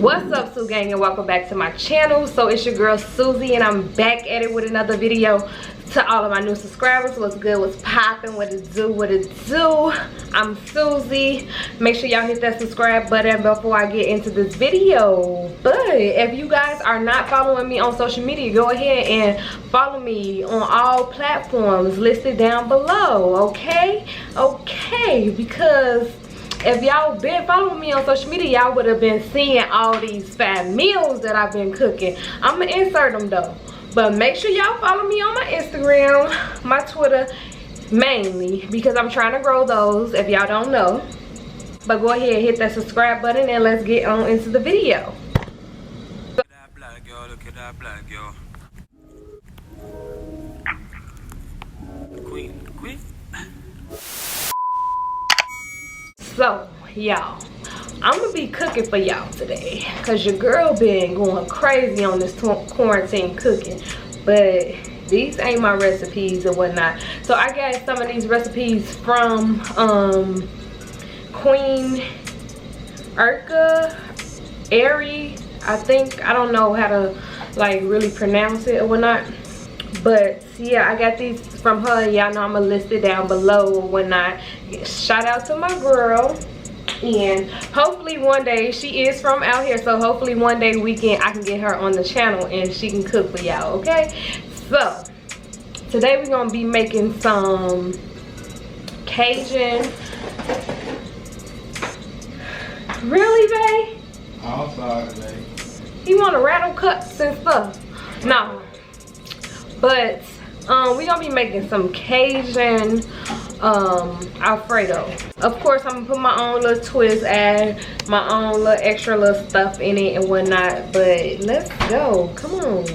What's up, Sue Gang, and welcome back to my channel. So it's your girl Susie, and I'm back at it with another video. To all of my new subscribers, what's good, what's poppin', what it do, what it do. I'm Susie. Make sure y'all hit that subscribe button before I get into this video. But if you guys are not following me on social media, go ahead and follow me on all platforms listed down below, okay? Because if y'all been following me on social media, y'all would have been seeing all these fat meals that I've been cooking. I'm gonna insert them though. But make sure y'all follow me on my Instagram, my Twitter, mainly, because I'm trying to grow those, if y'all don't know. But go ahead, hit that subscribe button, and let's get on into the video. Look at that black girl, look at that black girl. Queen. So, y'all, I'm gonna be cooking for y'all today, cause your girl been going crazy on this quarantine cooking, but these ain't my recipes and whatnot. So I got some of these recipes from Queen Ari, I think. I don't know how to like really pronounce it or whatnot, but yeah, I got these from her. Y'all know I'm gonna list it down below or whatnot. Shout out to my girl. And hopefully one day, she is from out here, so hopefully one day I can get her on the channel and she can cook for y'all, okay? So today we're gonna be making some Cajun. Really, babe? I'm sorry, babe. You want to rattle cups and stuff? No. But we're gonna be making some Cajun Alfredo. Of course, I'm gonna put my own little twist, add my own little extra little stuff in it and whatnot. But let's go. Come on.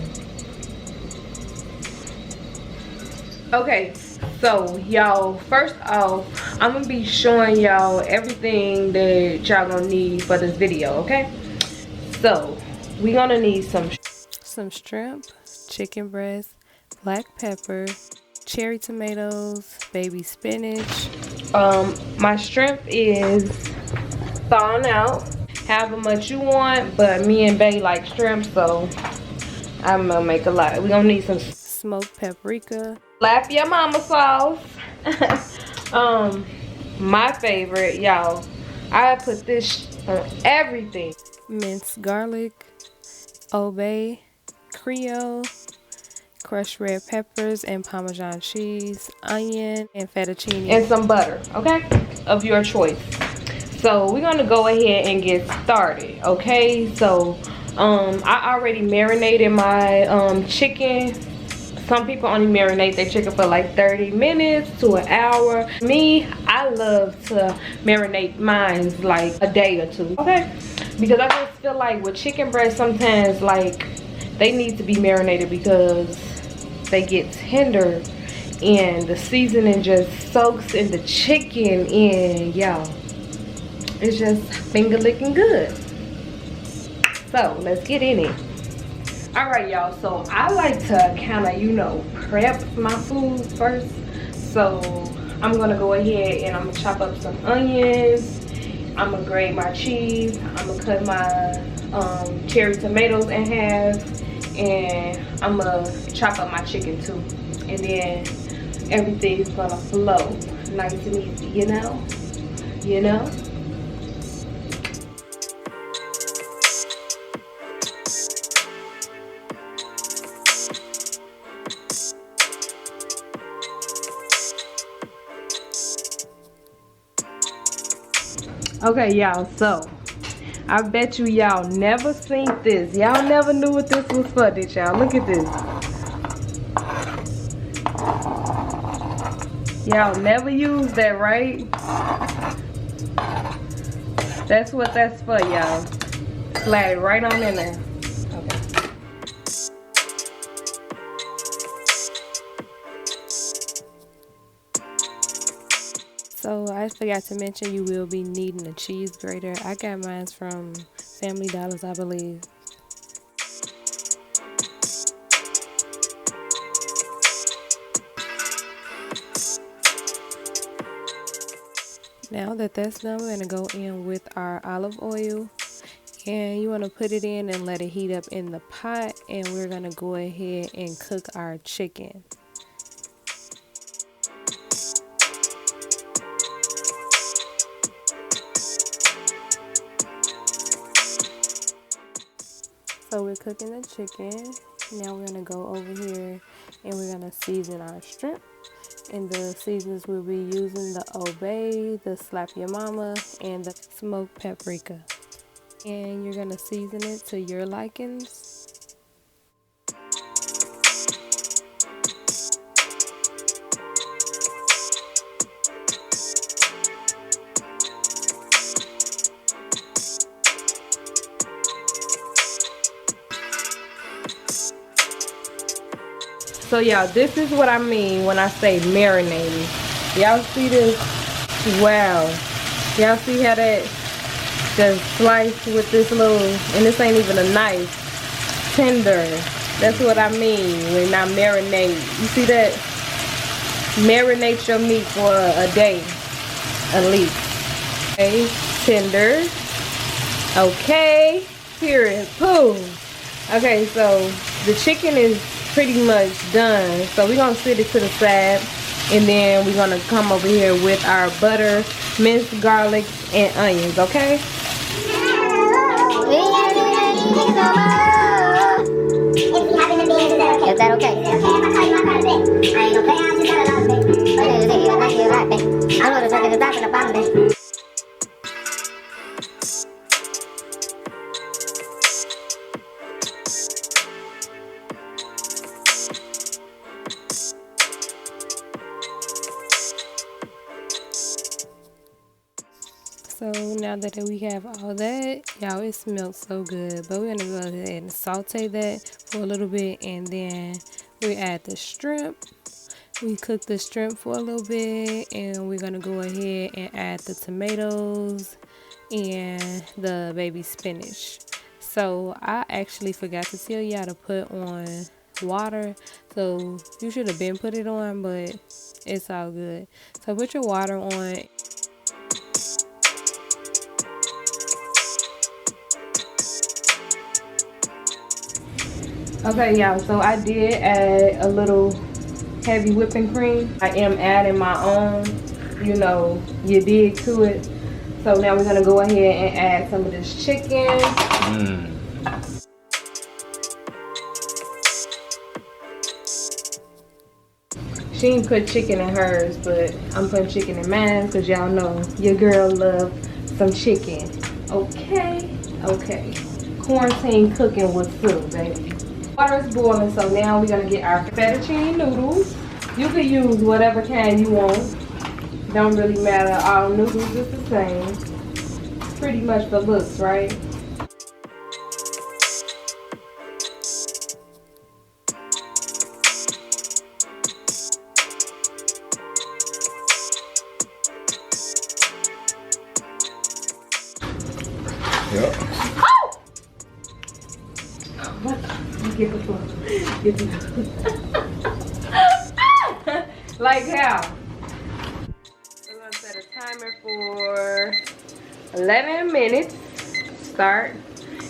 Okay, so y'all, first off, I'm gonna be showing y'all everything that y'all gonna need for this video, okay? So we're gonna need some shrimp, chicken breast, black pepper, cherry tomatoes, baby spinach. My shrimp is thawing out, however much you want, but me and Bae like shrimp, so I'm gonna make a lot. We're gonna need some smoked paprika, slap your mama sauce. My favorite, y'all, I put this on everything. Minced garlic, Old Bay, Creole, crushed red peppers and Parmesan cheese, onion, and fettuccine. And some butter, okay? Of your choice. So we're gonna go ahead and get started, okay? So I already marinated my chicken. Some people only marinate their chicken for like 30 minutes to an hour. Me, I love to marinate mine like a day or two, okay? Because I just feel like with chicken breast, sometimes like they need to be marinated because they get tender and the seasoning just soaks in the chicken, and y'all, it's just finger licking good. So let's get in it. All right, y'all, so I like to kind of, you know, prep my food first. So I'm gonna go ahead and I'm gonna chop up some onions. I'm gonna grate my cheese. I'm gonna cut my cherry tomatoes in half, and I'm gonna chop up my chicken too. And then everything's gonna flow nice and easy, you know? Okay, y'all, so I bet y'all never seen this. Y'all never knew what this was for, did y'all? Look at this. Y'all never used that, right? That's what that's for, y'all. Slide it right on in there. Okay. So I forgot to mention, you will be needing a cheese grater. I got mine from Family Dollars, I believe. Now that that's done, we're going to go in with our olive oil And you want to put it in and let it heat up in the pot, and we're going to go ahead and cook our chicken. So we're cooking the chicken. Now we're going to go over here and we're going to season our shrimp. And the seasons we'll be using the Obey, the Slap Your Mama, and the smoked paprika. And you're going to season it to your likings. So y'all, this is what I mean when I say marinating. Y'all see this? Wow. Y'all see how that just sliced with this little, and this ain't even a knife, tender. That's what I mean when I marinate. You see that? Marinate your meat for a day at least. Okay, tender. Okay, period. Boom. Okay, so the chicken is pretty much done. So we're gonna sit it to the side, and then we're gonna come over here with our butter, minced garlic, and onions. Okay. Is that okay? I ain't no bad, you got a lot of things. I know the second is back in the bottom. So now that we have all that, y'all, it smells so good. But we're gonna go ahead and saute that for a little bit, and then we add the shrimp. We cook the shrimp for a little bit, and we're gonna go ahead and add the tomatoes and the baby spinach. So I actually forgot to tell y'all to put on water, so you should have been put it on, but it's all good. So put your water on. Okay, y'all, so I did add a little heavy whipping cream. I am adding my own, you know, you dig to it. So now we're gonna go ahead and add some of this chicken. She didn't put chicken in hers, but I'm putting chicken in mine because y'all know your girl love some chicken. Okay, okay. Quarantine cooking with Sue, baby. Water is boiling, so now we're gonna get our fettuccine noodles. You can use whatever kind you want. Don't really matter. All noodles is the same. Pretty much for looks, right? Yep. Get the food. Get the food. Like how? We're gonna set a timer for 11 minutes. Start.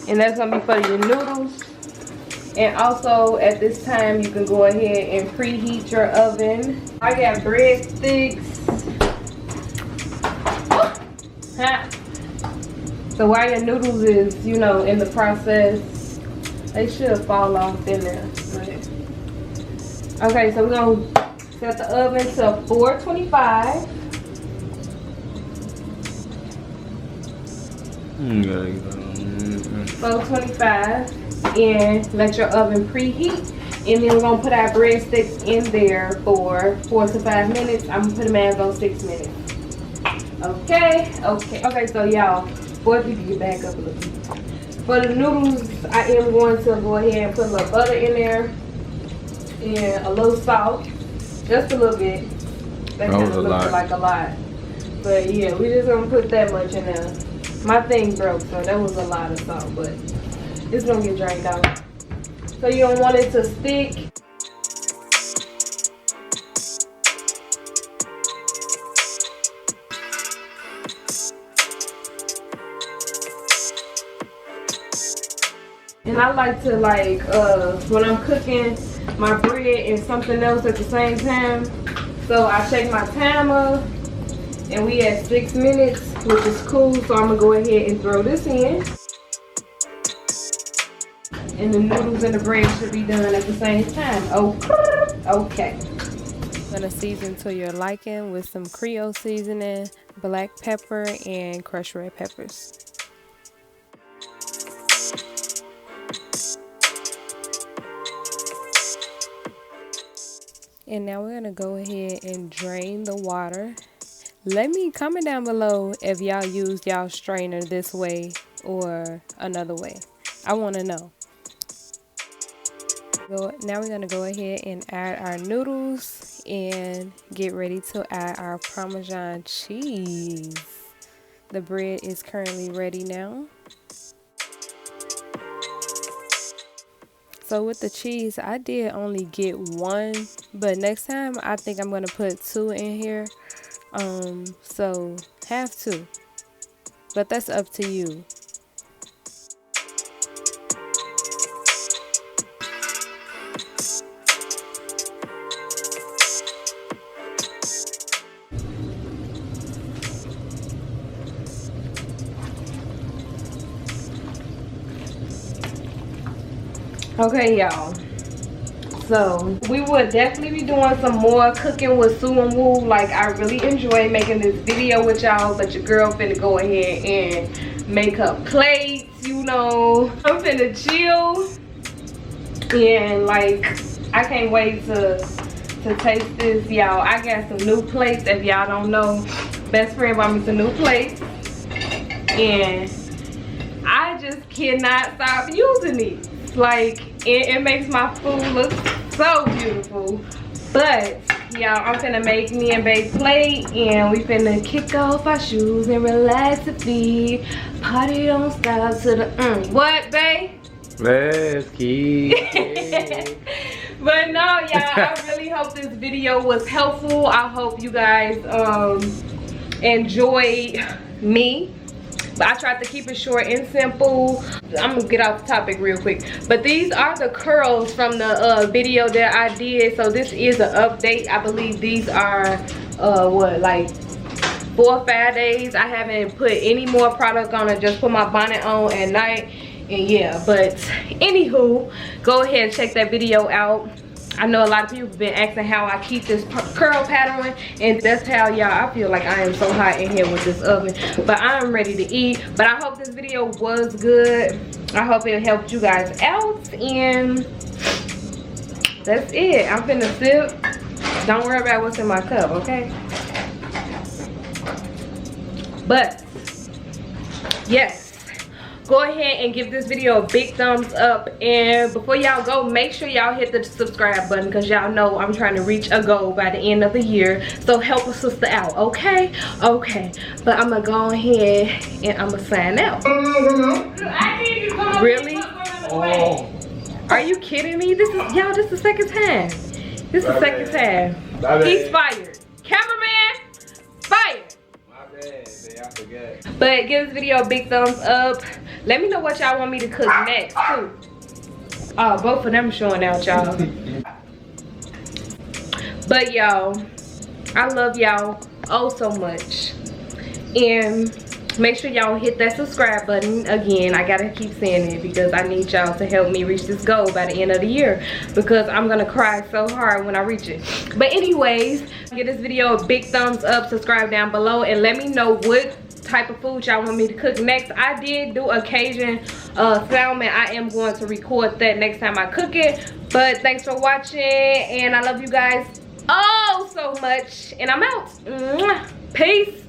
And that's gonna be for your noodles. And also at this time you can go ahead and preheat your oven. I got breadsticks. Huh. So while your noodles is, you know, in the process, they should fall off in there. Right. Okay, so we're gonna set the oven to 425. 425, and let your oven preheat. And then we're gonna put our breadsticks in there for 4 to 5 minutes. I'm gonna put them in on 6 minutes. Okay, so y'all, boy, if you can get back up a little bit. For the noodles, I am going to go ahead and put a little butter in there and a little salt, just a little bit. That kind of looks like a lot, but yeah, we just gonna put that much in there. My thing broke, so that was a lot of salt, but it's gonna get drained out. So you don't want it to stick. And I like to like when I'm cooking my bread and something else at the same time. So I check my timer and we at 6 minutes, which is cool. So I'm gonna go ahead and throw this in. And the noodles and the bread should be done at the same time. Oh, okay. Gonna season to your liking with some Creole seasoning, black pepper, and crushed red peppers. And now we're gonna go ahead and drain the water. Let me comment down below if y'all use y'all strainer this way or another way. I wanna know. Now we're gonna go ahead and add our noodles and get ready to add our Parmesan cheese. The bread is currently ready now. So with the cheese, I did only get one, but next time I think I'm gonna put 2 in here. So have 2, but that's up to you. Okay, y'all. So we will definitely be doing some more cooking with Suzie Cool. Like, I really enjoy making this video with y'all, but your girl finna go ahead and make her plates, you know. I'm finna chill. And like, I can't wait to taste this, y'all. I got some new plates. If y'all don't know, best friend bought me some new plates. And I just cannot stop using these. Like, it makes my food look so beautiful. But y'all, I'm finna make me and babe plate, and we finna kick off our shoes and relax the feet. Party don't stop to the what, babe? Let's keep But no, y'all, I really hope this video was helpful. I hope you guys enjoyed me. But I tried to keep it short and simple. I'm gonna get off the topic real quick. But these are the curls from the video that I did. So this is an update. I believe these are what, like 4 or 5 days. I haven't put any more product on it. Just put my bonnet on at night. And yeah, but anywho, go ahead and check that video out. I know a lot of people have been asking how I keep this curl pattern, and that's how, y'all, I feel like I am so hot in here with this oven. But I'm ready to eat. But I hope this video was good. I hope it helped you guys out, and that's it. I'm finna sip. Don't worry about what's in my cup, okay? But yes, go ahead and give this video a big thumbs up. And before y'all go, make sure y'all hit the subscribe button, because y'all know I'm trying to reach a goal by the end of the year. So help a sister out, okay? Okay, but I'm gonna go ahead and I'm gonna sign out. Really? Oh. Are you kidding me? This is, y'all, this is the second time. This is the second time. He's fired. Cameraman, fired. My bad, I forgot. But give this video a big thumbs up. Let me know what y'all want me to cook next too. Oh, both of them showing out, y'all. But y'all, I love y'all oh so much. And make sure y'all hit that subscribe button. Again, I gotta keep saying it because I need y'all to help me reach this goal by the end of the year, because I'm gonna cry so hard when I reach it. But anyways, give this video a big thumbs up, subscribe down below, and let me know what type of food y'all want me to cook next. I did do a Cajun salmon. I am going to record that next time I cook it. But thanks for watching, and I love you guys oh so much, and I'm out. Peace.